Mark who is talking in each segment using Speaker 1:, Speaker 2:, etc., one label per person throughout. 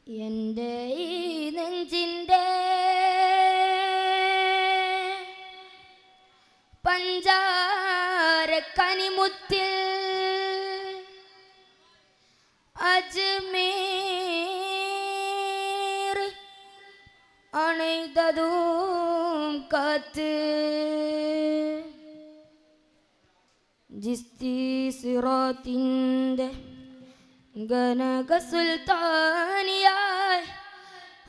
Speaker 1: എൻ്റെ ഈ നെഞ്ചിൻ്റെ പഞ്ചാര കനിമുത്തിൽ അജ്മീർ അണൈതതും കാത്ത് ജിസ്തി സിറാത്തിൻ്റെ ഗനക സുൽത്താനിയായി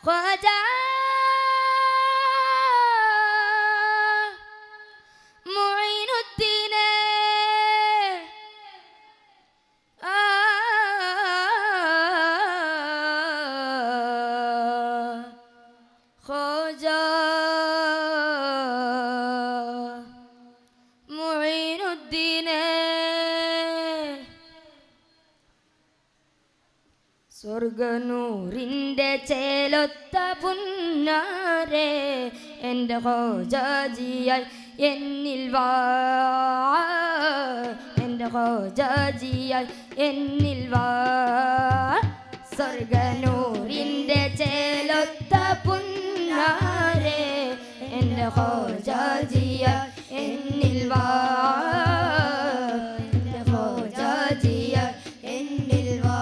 Speaker 1: ഖ്വാജാ മുഈനുദ്ദീനെ ഖ്വാജാ മുഈനുദ്ദീനെ സ്വർഗനൂറിൻ്റെ ചേലൊത്ത പുന്നാരെ എൻ്റെ ഖോജാജിയായി എന്നിൽ വാ എൻ്റെ ഖോജാജിയായി എന്നിൽ വാ സ്വർഗനൂറിൻ്റെ ചേലൊത്ത പുന്നാരെ എൻ്റെ ഖോജാജിയായി എന്നിൽ വാ എൻ്റെ ഖോജാജിയായി എന്നിൽ വാ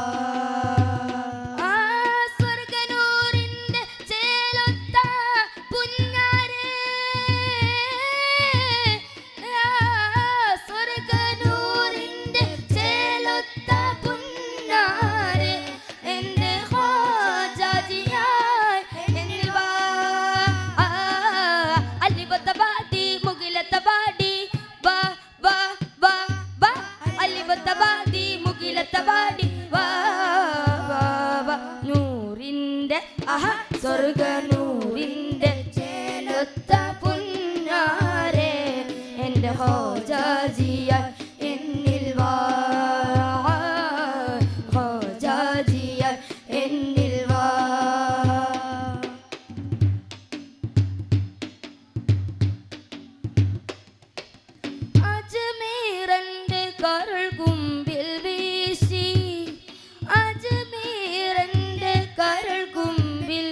Speaker 1: സ്വർഗനൂറിൻ്റെ ചേലൊത്ത പുന്നാരെ എൻ്റെ ഖോജാജിയായി എന്നിൽ വാ ഖോജാജിയായി എന്നിൽ വാ അജ്മീറിൻ്റെ കരൾ കുമ്പിൽ വീശി അജ്മീറിൻ്റെ കരൾ കുമ്പിൽ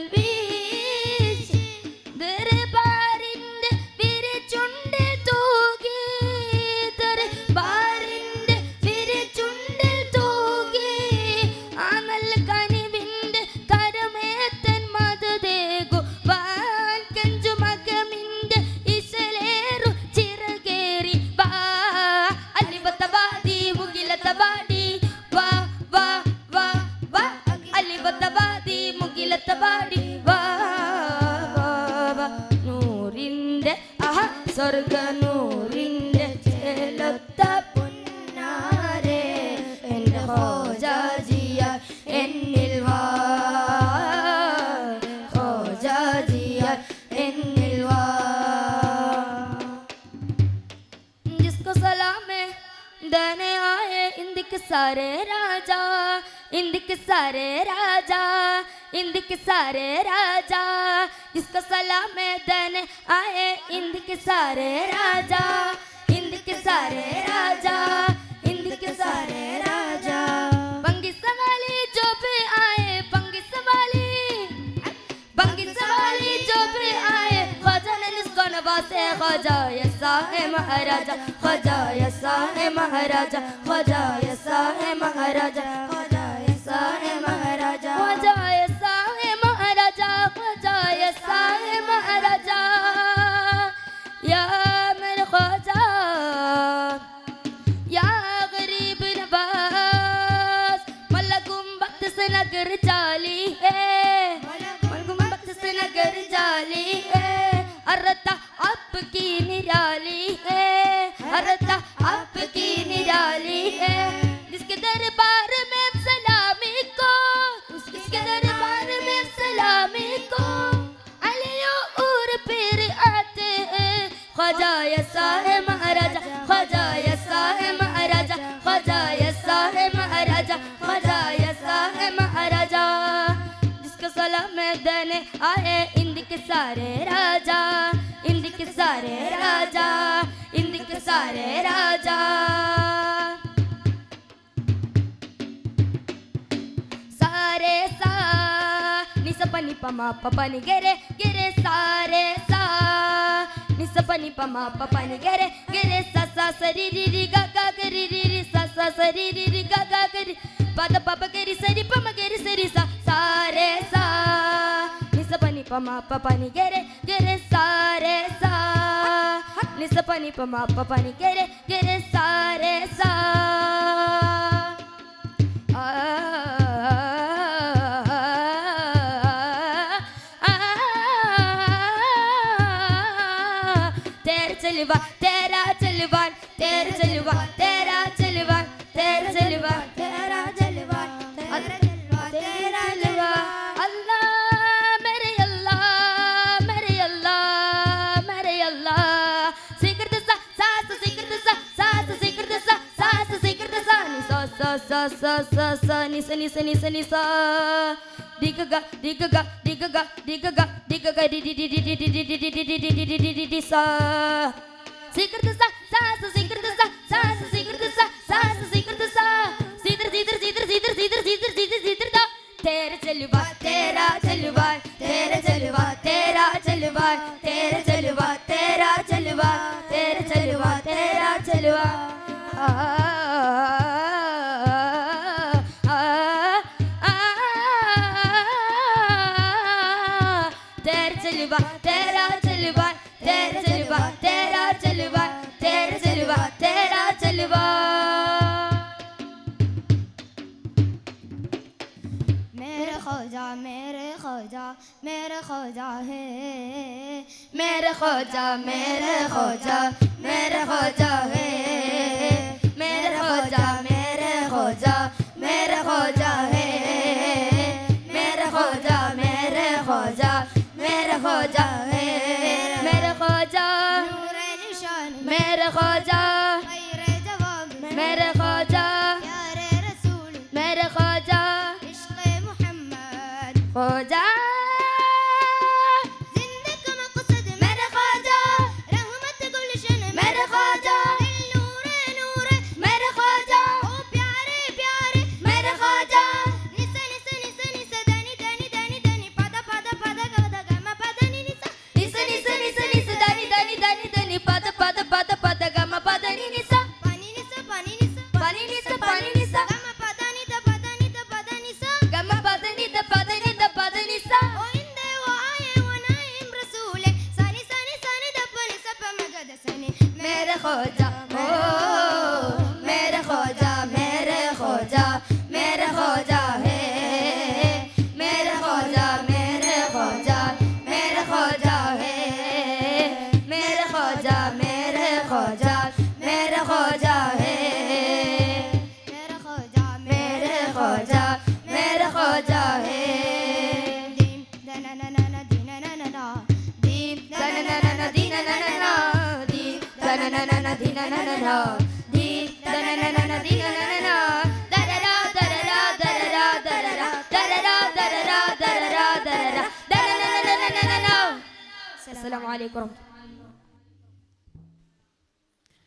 Speaker 1: സ്വർഗനൂറിൻ്റെ ചേലൊത്ത പുന്നാരെ എൻ്റെ ഖോജാജിയായി എന്നിൽ വാ ഖോജാജിയായി എന്നിൽ വാ ജിസ്കോ സലാമേ देने आए इंद के सारे राजा इंद के सारे राजा इंद के सारे राजा जिसको सलाम देने आए इंद के सारे राजा इंद के सारे राजा इंद के सारे राजा बंगी सवाली जो भी आए बंगी सवाली जो भी आए ख्वाजा ने इसको नवासे ख्वाजा यसा है महाराजा ख्वाजा यसा है महाराजा ख्वाजा यसा है महाराजा ख्वाजा यसा है महाराजा ख्वाजा यसा है महाराजा ख्वाजा यसा है महाराजा या मेरे ख्वाजा या गरीब नवाज मलकुम वक्त से नगर चाली है मलकुम वक्त से नगर चाली है अरता आपकी निराली है अरता आपकी निराली है जिसके दरबार में सलामी को उसके दरबार में सलामी को अलियो और फिर आते हैं ख्वाजा यसा है महाराजा ख्वाजा यसा है महाराजा ख्वाजा यसा है महाराजा ख्वाजा यसा है महाराजा जिसको सलाम देने आए इंद के सारे राजा इंद के सारे राजा इंद के सारे राजा सारे pani pa ma pa pani gere gere sa re sa ni sa pani pa ma pa pani gere gere sa sa sa ri ri ri ga ga ga ri ri ri sa sa sa ri ri ri ga ga ga ri pa da pa pa gere sa ri pa ma gere sa ri sa sa re sa ni sa pani pa ma pa pani gere gere sa re sa ni sa pani pa ma pa pani gere gere sa re sa चलवा तेरा चलवा तेरा चलवा तेरा चलवा तेरा चलवा तेरा चलवा तेरा चलवा अल्लाह मेरे अल्लाह मेरे अल्लाह मेरे अल्लाह सिकरत सा सास सिकरत सा सास सिकरत सा सास सिकरत सा नि सा सा सा सा सा सा नि सा नि सा नि सा नि सा digaga digaga digaga digaga digaga di di di di di di di di di di di di di di sa sikrta sa sa sikrta sa sa sikrta sa sa sikrta sa sidr sidr sidr sidr sidr sidr sidr sidr da तेरा चलवा तेरा चलवा तेरा चलवा तेरा चलवा तेरा चलवा तेरा चलवा तेरा चलवा तेरा चलवा तेरा चलवा तेरा चलवा तेरा चलवा तेरा चलवा तेरा चलवा मेरे ख्वाजा मेरे ख्वाजा मेरे ख्वाजा है मेरे ख्वाजा मेरे ख्वाजा मेरे ख्वाजा है मेरे ख्वाजा मेरे ख्वाजा मेरे ख्वाजा है मेरे ख्वाजा मेरे ख्वाजा मेरे ख्वाजा है मेरे ख्वाजा नूरे निशान मेरे ख्वाजा खैरे जवाब मेरे ख्वाजा प्यारे रसूल मेरे ख्वाजा इश्क़े मोहम्मद ख्वाजा जिंदगी मक़सद मेरे ख्वाजा रहमत गुलशन मेरे ख्वाजा नूरे नूरे मेरे ख्वाजा ओ प्यारे प्यारे मेरे ख्वाजा निस निस निस निस दनी दनी दनी दनी पद पद पद गद गम पद नि निस निस निस निस निस दनी दनी दनी दनी पद पद पद पद गम पद नि निस pani निस pani निस pani निस pani निस गम पद नि द पद नि द पद निस गम पद नि द पद नि द पद निस ओ इंदे वो आए वो नाइम रसूल सनी सनी सनी द पनि सब मगद सनी मेरे ख्वाजा ओ मेरे ख्वाजा मेरे ख्वाजा मेरे ख्वाजा है मेरे ख्वाजा मेरे ख्वाजा मेरे ख्वाजा है मेरे ख्वाजा मेरे ख्वाजा मेरे ख्वाजा है मेरे ख्वाजा मेरे ख्वाजा मेरे ख्वाजा है दीन दना ना ना दीन ना ना ना दीन दना ना ना दीन ना ना ना दीन दना ना ना दीन ना ना ना दीन दना ना ना दीन ना ना ना दररा दररा दररा दररा दररा दररा दररा दररा दररा दररा. Assalamualaikum.